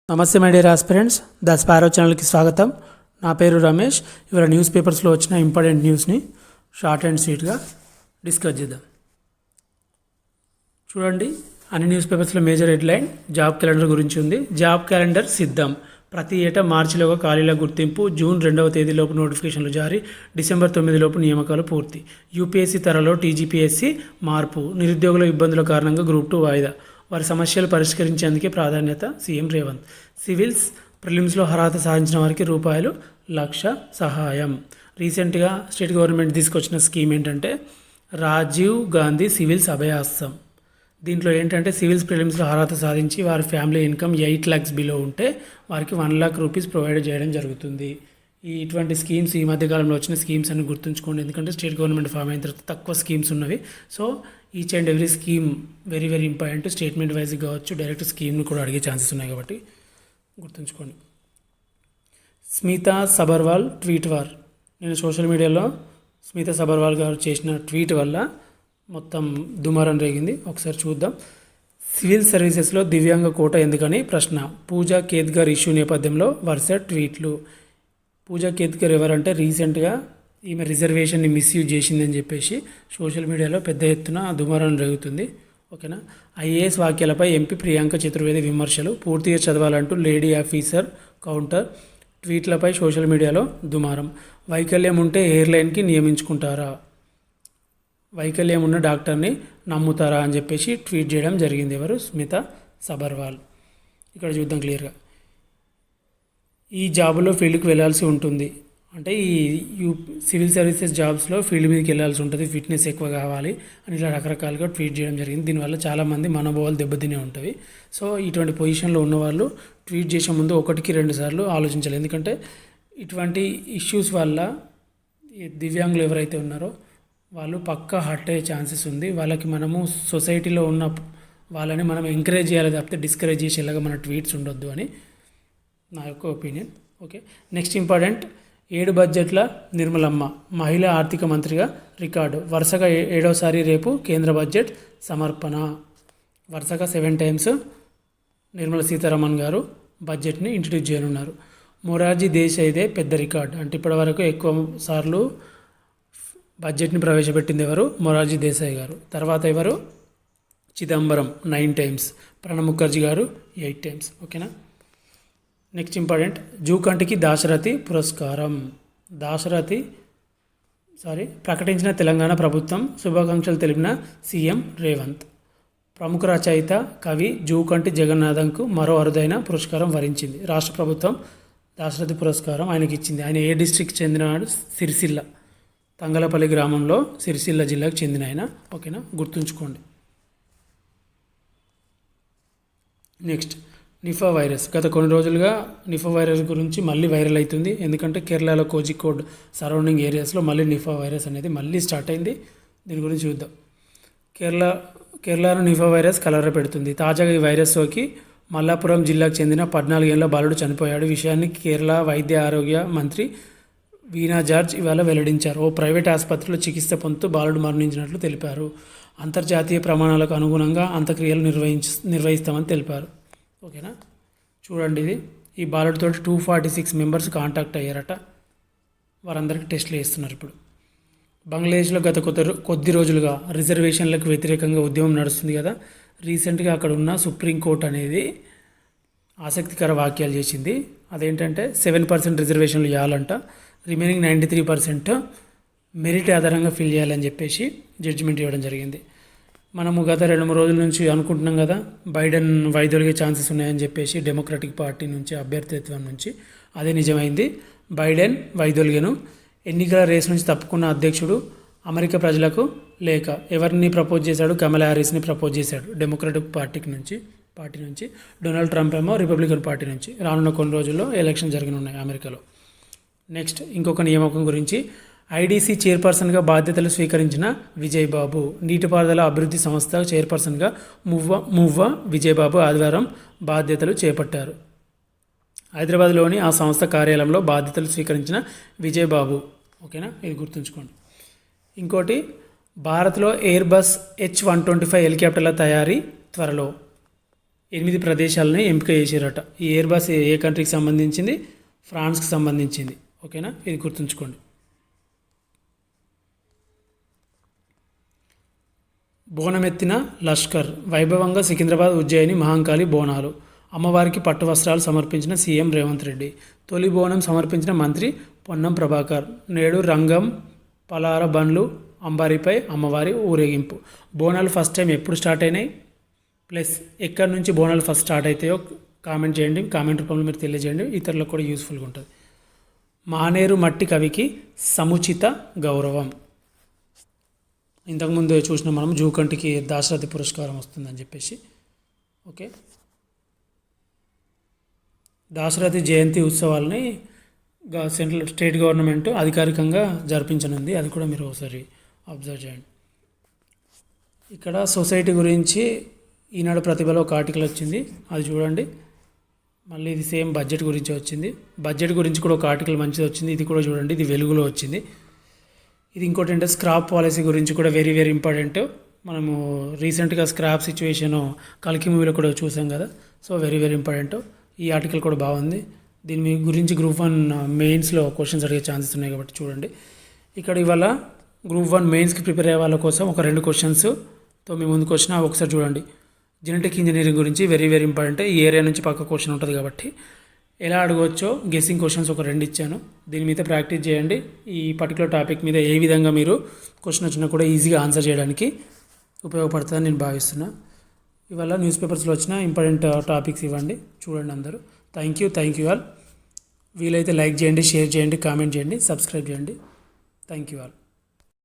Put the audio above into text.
నమస్తే my dear aspirants, the sparrow ఛానల్కి స్వాగతం. నా పేరు రమేష్. ఇవాళ న్యూస్ పేపర్స్లో వచ్చిన ఇంపార్టెంట్ న్యూస్ని షార్ట్ అండ్ స్వీట్గా డిస్కస్ చేద్దాం. చూడండి, అన్ని న్యూస్ పేపర్స్లో మేజర్ హెడ్లైన్ జాబ్ క్యాలెండర్ గురించి ఉంది. జాబ్ క్యాలెండర్ సిద్ధం. ప్రతి ఏటా మార్చిలోగా ఖాళీల గుర్తింపు, జూన్ 2వ తేదీలోపు నోటిఫికేషన్లు జారీ, డిసెంబర్ 9లోపు నియామకాలు పూర్తి. యూపీఎస్సీ తరలో టీజీపీఎస్సీ మార్పు, నిరుద్యోగుల ఇబ్బందుల కారణంగా గ్రూప్ 2 వాయిదా, వారి సమస్యలు పరిష్కరించేందుకే ప్రాధాన్యత సీఎం రేవంత్. సివిల్స్ ప్రిలిమ్స్లో అర్హత సాధించిన వారికి ₹1,00,000 సహాయం. రీసెంట్గా స్టేట్ గవర్నమెంట్ తీసుకొచ్చిన స్కీమ్ ఏంటంటే రాజీవ్ గాంధీ సివిల్స్ అభయాస్తం. దీంట్లో ఏంటంటే సివిల్స్ ప్రిలిమ్స్లో అర్హత సాధించి వారి ఫ్యామిలీ ఇన్కమ్ 8 lakhs బిలో ఉంటే వారికి ₹1,00,000 ప్రొవైడ్ చేయడం జరుగుతుంది. ఇటువంటి స్కీమ్స్ ఈ మధ్యకాలంలో వచ్చిన స్కీమ్స్ అని గుర్తుంచుకోండి, ఎందుకంటే స్టేట్ గవర్నమెంట్ ఫామ్ అయిన తర్వాత తక్కువ స్కీమ్స్ ఉన్నవి. So each and every scheme very very important. Statement wise కావచ్చు, డైరెక్ట్ స్కీమ్ని కూడా అడిగే ఛాన్సెస్ ఉన్నాయి కాబట్టి గుర్తుంచుకోండి. Smita Sabharwal tweet war. నేను సోషల్ మీడియాలో స్మితా సబర్వాల్ గారు చేసిన ట్వీట్ వల్ల మొత్తం దుమారం రేగింది. ఒకసారి చూద్దాం. సివిల్ సర్వీసెస్లో దివ్యాంగ కోట ఎందుకని ప్రశ్న. పూజా కేత్కర్ ఇష్యూ నేపథ్యంలో వరుస ట్వీట్లు. పూజా కేత్కర్ ఎవరంటే రీసెంట్గా ఈమె రిజర్వేషన్ని మిస్యూజ్ చేసిందని చెప్పేసి సోషల్ మీడియాలో పెద్ద ఎత్తున దుమారం జరుగుతుంది. ఓకేనా. ఐఏఎస్ వాక్యాలపై ఎంపీ ప్రియాంక చతుర్వేది విమర్శలు. పూర్తిగా చదవాలంటూ లేడీ ఆఫీసర్ కౌంటర్. ట్వీట్లపై సోషల్ మీడియాలో దుమారం. వైకల్యం ఉంటే ఎయిర్లైన్కి నియమించుకుంటారా, వైకల్యం ఉన్న డాక్టర్ని నమ్ముతారా అని చెప్పేసి ట్వీట్ చేయడం జరిగింది. ఎవరు? స్మితా సబర్వాల్. ఇక్కడ చూద్దాం క్లియర్గా. ఈ జాబులో ఫీల్డ్కి వెళ్ళాల్సి ఉంటుంది అంటే ఈ సివిల్ సర్వీసెస్ జాబ్స్లో ఫీల్డ్ మీదకి వెళ్ళాల్సి ఉంటుంది, ఫిట్నెస్ ఎక్కువ కావాలి అని ఇలా రకరకాలుగా ట్వీట్ చేయడం జరిగింది. దీనివల్ల చాలామంది మనోభావాలు దెబ్బతినే ఉంటుంది. సో ఇటువంటి పొజిషన్లో ఉన్నవాళ్ళు ట్వీట్ చేసే ముందు 1-2 సార్లు ఆలోచించాలి. ఎందుకంటే ఇటువంటి ఇష్యూస్ వల్ల ఈ దివ్యాంగులు ఎవరైతే ఉన్నారో వాళ్ళు పక్కా హర్ట్ అయ్యే ఛాన్సెస్ ఉంది. వాళ్ళకి మనము సొసైటీలో ఉన్న వాళ్ళని మనం ఎంకరేజ్ చేయాలి తప్పితే డిస్కరేజ్ చేసేలాగా మన ట్వీట్స్ ఉండొద్దు అని నా యొక్క opinion. Okay, next important 7 బడ్జెట్ల Nirmalamma మహిళా ఆర్థిక మంత్రిగా రికార్డు. వరుసగా 7వసారి రేపు కేంద్ర బడ్జెట్ సమర్పణ. వరుసగా 7 times నిర్మలా సీతారామన్ గారు బడ్జెట్ని ఇంట్రడ్యూస్ చేయనున్నారు. మొరార్జీ దేశాయ్దే పెద్ద రికార్డు. అంటే ఇప్పటివరకు ఎక్కువ సార్లు బడ్జెట్ని ప్రవేశపెట్టింది ఎవరు? మొరార్జీ దేశాయ్ గారు. తర్వాత ఎవరు? చిదంబరం 9 times, ప్రణబ్ ముఖర్జీ గారు 8 times. ఓకేనా. నెక్స్ట్ ఇంపార్టెంట్ జూకంటికి దాశరథి పురస్కారం. ప్రకటించిన తెలంగాణ ప్రభుత్వం. శుభాకాంక్షలు తెలిపిన సీఎం రేవంత్. ప్రముఖ రచయిత కవి జూకంటి జగన్నాథంకు మరో అరుదైన పురస్కారం వరించింది. రాష్ట్ర ప్రభుత్వం దాశరథి పురస్కారం ఆయనకి ఇచ్చింది. ఆయన ఏ డిస్ట్రిక్ట్ చెందినవాడు? సిరిసిల్ల, తంగలపల్లి గ్రామంలో సిరిసిల్ల జిల్లాకు చెందిన ఆయన. ఓకేనా, గుర్తుంచుకోండి. Next Nipah virus. గత కొన్ని రోజులుగా నిఫా వైరస్ గురించి మళ్ళీ వైరల్ అవుతుంది. ఎందుకంటే కేరళలో కోజికోడ్ సరౌండింగ్ ఏరియాస్లో మళ్ళీ నిఫా వైరస్ అనేది మళ్ళీ స్టార్ట్ అయింది. దీని గురించి చూద్దాం. కేరళలో నిఫా వైరస్ కలవర పెడుతుంది. తాజాగా ఈ వైరస్ సోకి మల్లాపురం జిల్లాకు చెందిన 14 ఏళ్ల బాలుడు చనిపోయాడు. విషయాన్ని కేరళ వైద్య ఆరోగ్య మంత్రి వీణా జార్జ్ ఇవాళ వెల్లడించారు. ఓ ప్రైవేట్ ఆసుపత్రిలో చికిత్స పొందుతూ బాలుడు మరణించినట్లు తెలిపారు. అంతర్జాతీయ ప్రమాణాలకు అనుగుణంగా అంత్యక్రియలు నిర్వహిస్తామని తెలిపారు. ఓకేనా. చూడండి, ఇది ఈ బాలుడితో 246 మెంబర్స్ కాంటాక్ట్ అయ్యారట. వారందరికీ టెస్టులు చేస్తున్నారు ఇప్పుడు. బంగ్లాదేశ్లో గత కొద్ది రోజులుగా రిజర్వేషన్లకు వ్యతిరేకంగా ఉద్యమం నడుస్తుంది కదా. రీసెంట్గా అక్కడ ఉన్న సుప్రీంకోర్టు అనేది ఆసక్తికర వ్యాఖ్యలు చేసింది. అదేంటంటే 7% రిజర్వేషన్లు ఇవ్వాలంట, రిమైనింగ్ 93% మెరిట్ ఆధారంగా ఫిల్ చేయాలని చెప్పేసి జడ్జిమెంట్ ఇవ్వడం జరిగింది. మనము గత 2-3 రోజుల నుంచి అనుకుంటున్నాం కదా బైడెన్ వైదొలిగే ఛాన్సెస్ ఉన్నాయని చెప్పేసి డెమోక్రటిక్ పార్టీ నుంచి అభ్యర్థిత్వం నుంచి. అదే నిజమైంది. బైడెన్ వైదొలిగను. ఎన్నికల రేస్ నుంచి తప్పుకున్న అధ్యక్షుడు అమెరికా ప్రజలకు లేక ఎవరిని ప్రపోజ్ చేశాడు? కమలా హ్యారిస్ని ప్రపోజ్ చేశాడు డెమోక్రటిక్ పార్టీ నుంచి. డొనాల్డ్ ట్రంప్ ఏమో రిపబ్లికన్ పార్టీ నుంచి. రానున్న కొన్ని రోజుల్లో ఎలక్షన్ జరగనున్నాయి అమెరికాలో. నెక్స్ట్ ఇంకొక నియామకం గురించి. ఐడీసీ చైర్పర్సన్గా బాధ్యతలు స్వీకరించిన విజయబాబు. నీటిపారుదల అభివృద్ధి సంస్థ చైర్పర్సన్గా మువ్వ విజయబాబు ఆదివారం బాధ్యతలు చేపట్టారు. హైదరాబాద్లోని ఆ సంస్థ కార్యాలయంలో బాధ్యతలు స్వీకరించిన విజయబాబు. ఓకేనా, ఇది గుర్తుంచుకోండి. ఇంకోటి, భారత్లో ఎయిర్బస్ H-125 హెలికాప్టర్ల తయారీ త్వరలో. 8 ప్రదేశాలని ఎంపిక చేశారట. ఈ ఎయిర్ బస్ ఏ కంట్రీకి సంబంధించింది? ఫ్రాన్స్కి సంబంధించింది. ఓకేనా, ఇది గుర్తుంచుకోండి. బోనమెత్తిన లష్కర్ వైభవంగా సికింద్రాబాద్ ఉజ్జయిని మహంకాళి బోనాలు. అమ్మవారికి పట్టు వస్త్రాలు సమర్పించిన సీఎం రేవంత్ రెడ్డి. తొలి బోనం సమర్పించిన మంత్రి పొన్నం ప్రభాకర్. నేడు రంగం పలార బండ్లు అంబారిపై అమ్మవారి ఊరేగింపు. బోనాలు ఫస్ట్ టైం ఎప్పుడు స్టార్ట్ అయినాయి, ప్లస్ ఎక్కడి నుంచి బోనాలు ఫస్ట్ స్టార్ట్ అవుతాయో కామెంట్ చేయండి. కామెంట్ రూపంలో మీరు తెలియజేయండి, ఇతరులకు కూడా యూస్ఫుల్గా ఉంటుంది. మానేరు మట్టి కవికి సముచిత గౌరవం. ఇంతకుముందు చూసిన మనం జూకంటికి దాశరథి పురస్కారం వస్తుందని చెప్పేసి. ఓకే, దాశరథి జయంతి ఉత్సవాలని సెంట్రల్ స్టేట్ గవర్నమెంట్ అధికారికంగా జరిపించనుంది. అది కూడా మీరు ఒకసారి అబ్జర్వ్ చేయండి. ఇక్కడ సొసైటీ గురించి ఈనాడు ప్రతిభలో ఒక ఆర్టికల్ వచ్చింది, అది చూడండి. మళ్ళీ ఇది సేమ్ బడ్జెట్ గురించి వచ్చింది. బడ్జెట్ గురించి కూడా ఒక ఆర్టికల్ మంచిది వచ్చింది, ఇది కూడా చూడండి. ఇది వెలుగులో వచ్చింది. ఇది ఇంకోటి అంటే స్క్రాప్ పాలసీ గురించి కూడా వెరీ వెరీ ఇంపార్టెంట్. మనము రీసెంట్గా స్క్రాప్ సిచ్యువేషను కల్కి మూవీలో కూడా చూసాం కదా. So very very important. ఈ ఆర్టికల్ కూడా బాగుంది. దీని గురించి గ్రూప్ 1 మెయిన్స్లో క్వశ్చన్స్ అడిగే ఛాన్సెస్ ఉన్నాయి కాబట్టి చూడండి. ఇక్కడ ఇవాళ గ్రూప్ 1 మెయిన్స్కి ప్రిపేర్ అయ్యే వాళ్ళ కోసం ఒక 2 క్వశ్చన్స్తో మీ ముందుకు వచ్చిన ఒకసారి చూడండి. జెనెటిక్ ఇంజనీరింగ్ గురించి వెరీ వెరీ ఇంపార్టెంట్. ఈ ఏరియా నుంచి పక్క క్వశ్చన్ ఉంటుంది కాబట్టి ఎలా అడగవచ్చో గెస్సింగ్ క్వశ్చన్స్ ఒక 2 ఇచ్చాను. దీని మీద ప్రాక్టీస్ చేయండి. ఈ పర్టికులర్ టాపిక్ మీద ఏ విధంగా మీరు క్వశ్చన్ వచ్చినా కూడా ఈజీగా ఆన్సర్ చేయడానికి ఉపయోగపడుతుందని నేను భావిస్తున్నా. ఇవాళ న్యూస్ పేపర్స్లో వచ్చిన ఇంపార్టెంట్ టాపిక్స్ ఇవ్వండి, చూడండి అందరూ. Thank you all. వీలైతే లైక్ చేయండి, షేర్ చేయండి, కామెంట్ చేయండి, సబ్స్క్రైబ్ చేయండి. Thank you all.